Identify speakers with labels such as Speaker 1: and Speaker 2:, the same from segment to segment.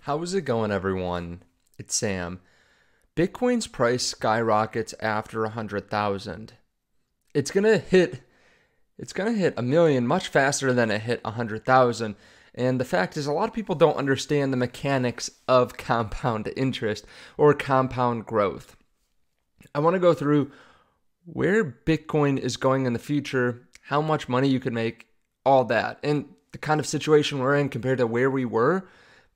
Speaker 1: How's it going, everyone? It's Sam. Bitcoin's price skyrockets after 100,000. It's gonna hit a million much faster than it hit 100,000. And the fact is, a lot of people don't understand the mechanics of compound interest or compound growth. I want to go through where Bitcoin is going in the future, how much money you could make, all that, and the kind of situation we're in compared to where we were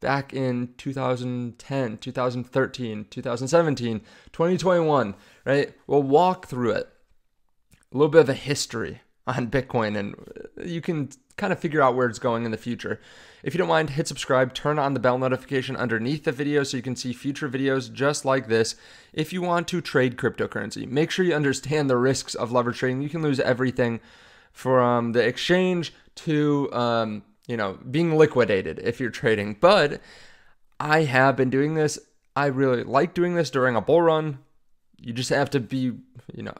Speaker 1: back in 2010, 2013, 2017, 2021, right? We'll walk through it. A little bit of a history on Bitcoin, and you can kind of figure out where it's going in the future. If you don't mind, hit subscribe, turn on the bell notification underneath the video so you can see future videos just like this. If you want to trade cryptocurrency, make sure you understand the risks of leverage trading. You can lose everything from the exchange to being liquidated if you're trading. But I have been doing this. I really like doing this during a bull run. You just have to be,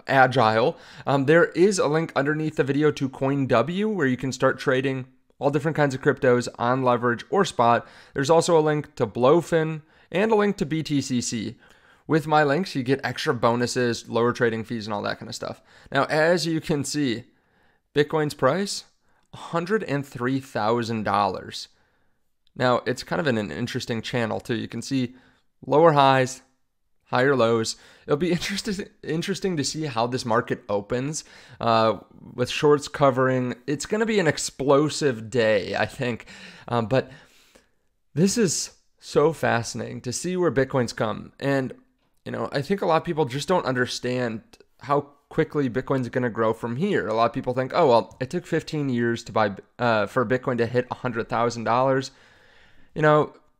Speaker 1: agile. There is a link underneath the video to CoinW where you can start trading all different kinds of cryptos on leverage or spot. There's also a link to Blofin and a link to BTCC. With my links, you get extra bonuses, lower trading fees, and all that kind of stuff. Now, as you can see, Bitcoin's price, $103,000. Now, it's kind of in an interesting channel too. You can see lower highs, higher lows. It'll be interesting to see how this market opens with shorts covering. It's going to be an explosive day, I think. But this is so fascinating to see where Bitcoin's come. And, I think a lot of people just don't understand how quickly Bitcoin's going to grow from here. A lot of people think, oh, well, it took 15 years to buy for Bitcoin to hit $100,000.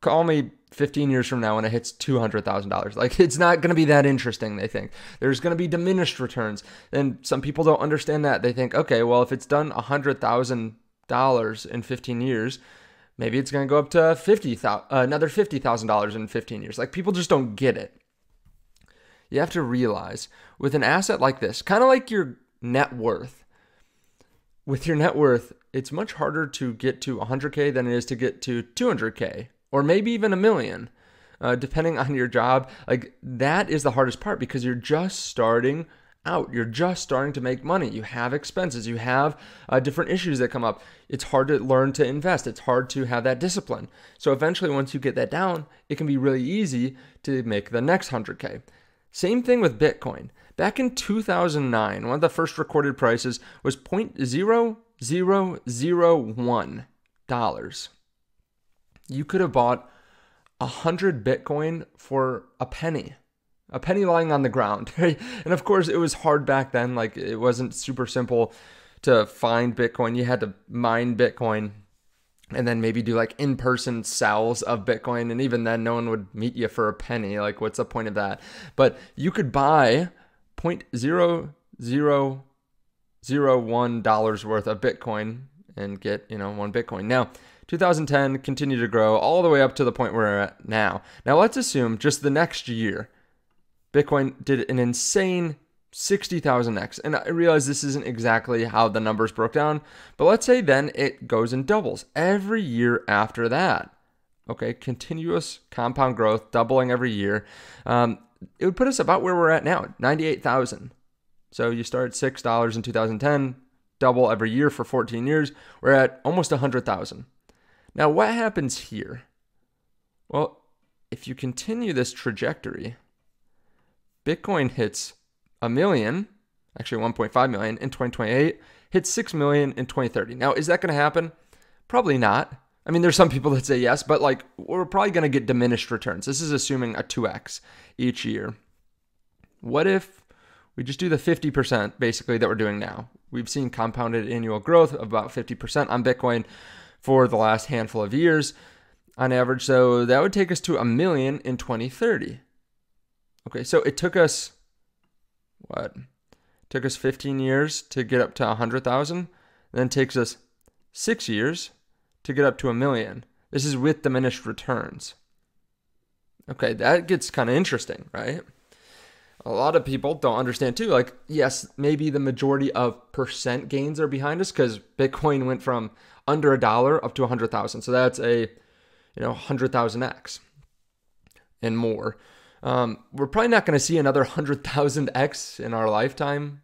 Speaker 1: Call me 15 years from now when it hits $200,000. Like, it's not going to be that interesting, they think. There's going to be diminished returns. And some people don't understand that. They think, okay, well, if it's done $100,000 in 15 years, maybe it's going to go up to another $50,000 in 15 years. Like, people just don't get it. You have to realize with an asset like this, kind of like your net worth, with your net worth, it's much harder to get to 100K than it is to get to 200K or maybe even a million, depending on your job. Like, that is the hardest part because you're just starting out. You're just starting to make money. You have expenses. You have different issues that come up. It's hard to learn to invest. It's hard to have that discipline. So eventually, once you get that down, it can be really easy to make the next 100K. Same thing with Bitcoin. Back in 2009, one of the first recorded prices was $0.0001. You could have bought 100 Bitcoin for a penny lying on the ground. Right? And of course, it was hard back then. Like, it wasn't super simple to find Bitcoin. You had to mine Bitcoin and then maybe do like in-person sales of Bitcoin. And even then, no one would meet you for a penny. Like, what's the point of that? But you could buy $0.0001 worth of Bitcoin and get, 1 Bitcoin. Now, 2010 continued to grow all the way up to the point we're at now. Now, let's assume just the next year, Bitcoin did an insane 60,000x. And I realize this isn't exactly how the numbers broke down, but let's say then it goes and doubles every year after that. Okay, continuous compound growth, doubling every year. It would put us about where we're at now, 98,000. So you start at $6 in 2010, double every year for 14 years. We're at almost 100,000. Now, what happens here? Well, if you continue this trajectory, Bitcoin hits a million, actually 1.5 million in 2028, hits 6 million in 2030. Now, is that going to happen? Probably not. I mean, there's some people that say yes, but like, we're probably going to get diminished returns. This is assuming a 2x each year. What if we just do the 50% basically that we're doing now? We've seen compounded annual growth of about 50% on Bitcoin for the last handful of years on average. So that would take us to a million in 2030. Okay, so it took us, what? It took us 15 years to get up to 100,000. Then it takes us 6 years to get up to a million. This is with diminished returns. Okay, that gets kind of interesting, right? A lot of people don't understand too. Like, yes, maybe the majority of percent gains are behind us because Bitcoin went from under $1 up to 100,000. So that's a 100,000x and more. We're probably not going to see another 100,000x in our lifetime,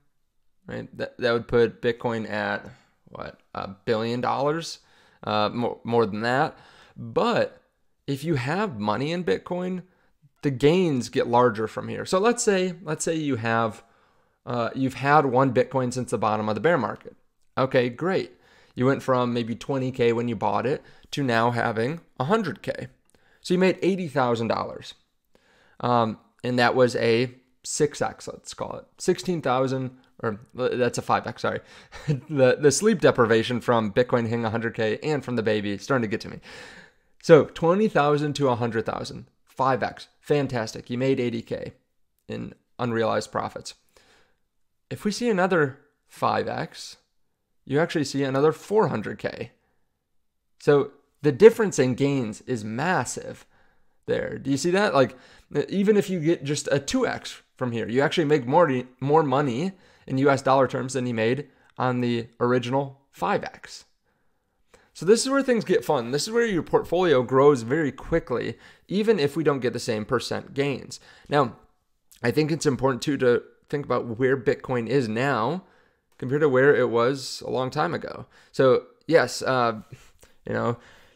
Speaker 1: right? That would put Bitcoin at what, $1 billion, more than that. But if you have money in Bitcoin, the gains get larger from here. So let's say you have you've had one Bitcoin since the bottom of the bear market. Okay, great. You went from maybe 20K when you bought it to now having 100K. So you made $80,000. And that was a 6x, let's call it. 16,000, or that's a 5x, sorry. the sleep deprivation from Bitcoin hitting 100K and from the baby is starting to get to me. So 20,000 to 100,000, 5x, fantastic. You made 80K in unrealized profits. If we see another 5x, you actually see another 400K. So the difference in gains is massive there. Do you see that? Like, even if you get just a 2x from here, you actually make more money in US dollar terms than you made on the original 5x. So this is where things get fun. This is where your portfolio grows very quickly, even if we don't get the same percent gains. Now, I think it's important too to think about where Bitcoin is now compared to where it was a long time ago. So yes,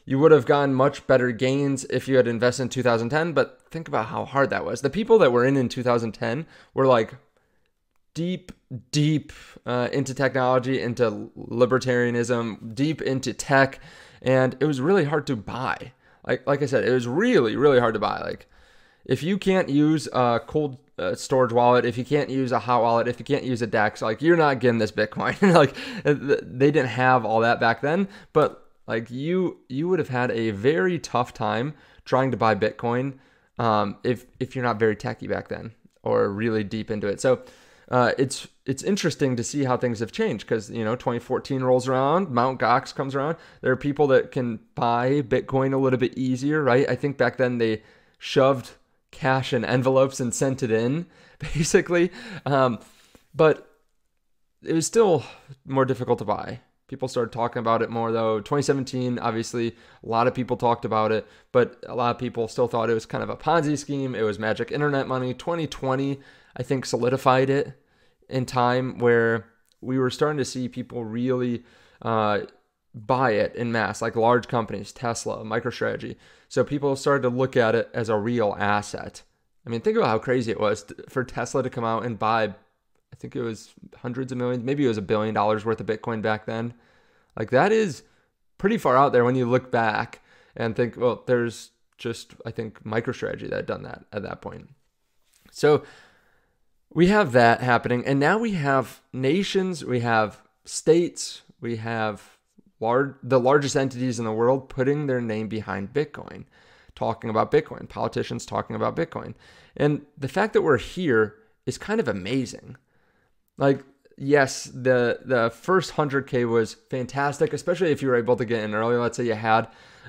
Speaker 1: you would have gotten much better gains if you had invested in 2010, but think about how hard that was. The people that were in 2010 were like deep into technology, into libertarianism, deep into tech, and it was really hard to buy. Like I said, it was really hard to buy. Like, if you can't use a cold storage wallet, if you can't use a hot wallet, if you can't use a DEX, like, you're not getting this Bitcoin. Like, they didn't have all that back then, but like, you would have had a very tough time trying to buy Bitcoin if you're not very techy back then or really deep into it. So it's interesting to see how things have changed, because 2014 rolls around, Mt. Gox comes around. There are people that can buy Bitcoin a little bit easier, right? I think back then they shoved cash in envelopes and sent it in, basically. But it was still more difficult to buy. People started talking about it more, though. 2017, obviously, a lot of people talked about it, but a lot of people still thought it was kind of a Ponzi scheme. It was magic internet money. 2020, I think, solidified it in time, where we were starting to see people really buy it in mass, like large companies, Tesla, MicroStrategy. So people started to look at it as a real asset. I mean, think about how crazy it was for Tesla to come out and buy, I think it was hundreds of millions, maybe it was $1 billion worth of Bitcoin back then. Like, that is pretty far out there when you look back and think, well, there's just, I think, MicroStrategy that had done that at that point. So we have that happening. And now we have nations, we have states, we have the largest entities in the world putting their name behind Bitcoin, talking about Bitcoin, politicians talking about Bitcoin. And the fact that we're here is kind of amazing. Like, yes, the first 100K was fantastic, especially if you were able to get in early. Let's say you had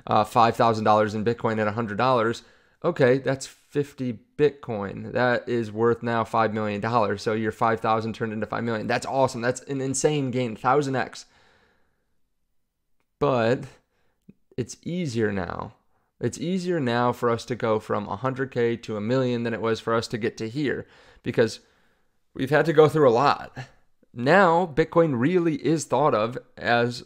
Speaker 1: $5,000 in Bitcoin at $100. Okay, that's 50 Bitcoin. That is worth now $5 million. So your 5,000 turned into 5 million. That's awesome. That's an insane gain, 1,000x. But it's easier now. It's easier now for us to go from 100K to 1 million than it was for us to get to here, because we've had to go through a lot. Now, Bitcoin really is thought of as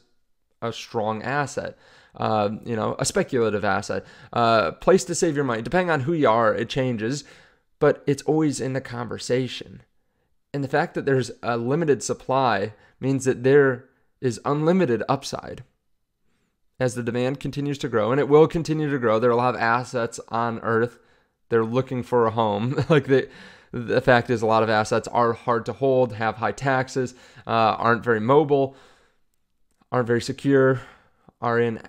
Speaker 1: a strong asset, a speculative asset, place to save your money. Depending on who you are, it changes, but it's always in the conversation. And the fact that there's a limited supply means that there is unlimited upside. As the demand continues to grow, and it will continue to grow, there are a lot of assets on Earth. They're looking for a home. Like, the fact is, a lot of assets are hard to hold, have high taxes, aren't very mobile, aren't very secure, are in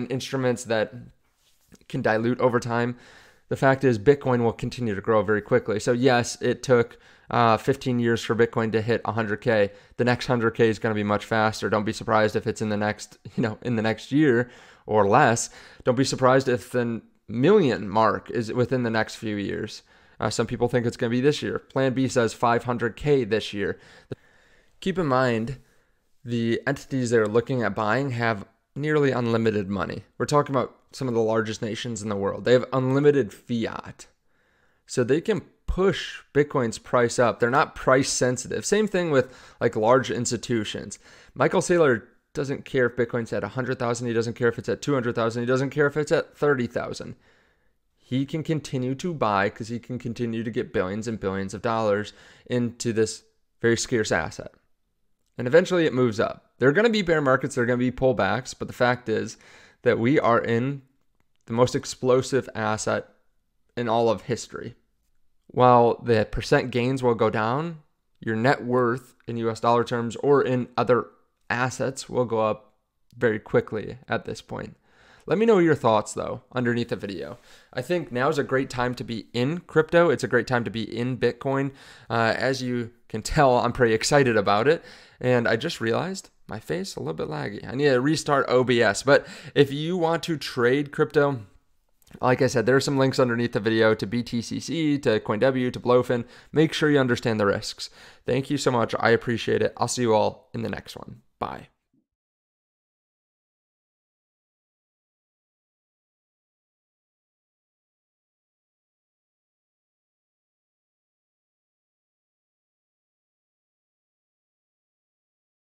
Speaker 1: instruments that can dilute over time. The fact is, Bitcoin will continue to grow very quickly. So yes, it took 15 years for Bitcoin to hit 100K. The next 100K is going to be much faster. Don't be surprised if it's in the next year or less. Don't be surprised if the million mark is within the next few years. Some people think it's going to be this year. Plan B says 500K this year. Keep in mind, the entities that are looking at buying have nearly unlimited money. We're talking about some of the largest nations in the world. They have unlimited fiat. So they can push Bitcoin's price up. They're not price sensitive. Same thing with like large institutions. Michael Saylor doesn't care if Bitcoin's at 100,000. He doesn't care if it's at 200,000. He doesn't care if it's at 30,000. He can continue to buy because he can continue to get billions and billions of dollars into this very scarce asset. And eventually it moves up. There are going to be bear markets. There are going to be pullbacks. But the fact is that we are in the most explosive asset in all of history. While the percent gains will go down, your net worth in US dollar terms or in other assets will go up very quickly at this point. Let me know your thoughts though underneath the video. I think now is a great time to be in crypto. It's a great time to be in Bitcoin. As you can tell, I'm pretty excited about it. And I just realized my face a little bit laggy. I need to restart OBS. But if you want to trade crypto, like I said, there are some links underneath the video to BTCC, to CoinW, to Blofin. Make sure you understand the risks. Thank you so much. I appreciate it. I'll see you all in the next one. Bye.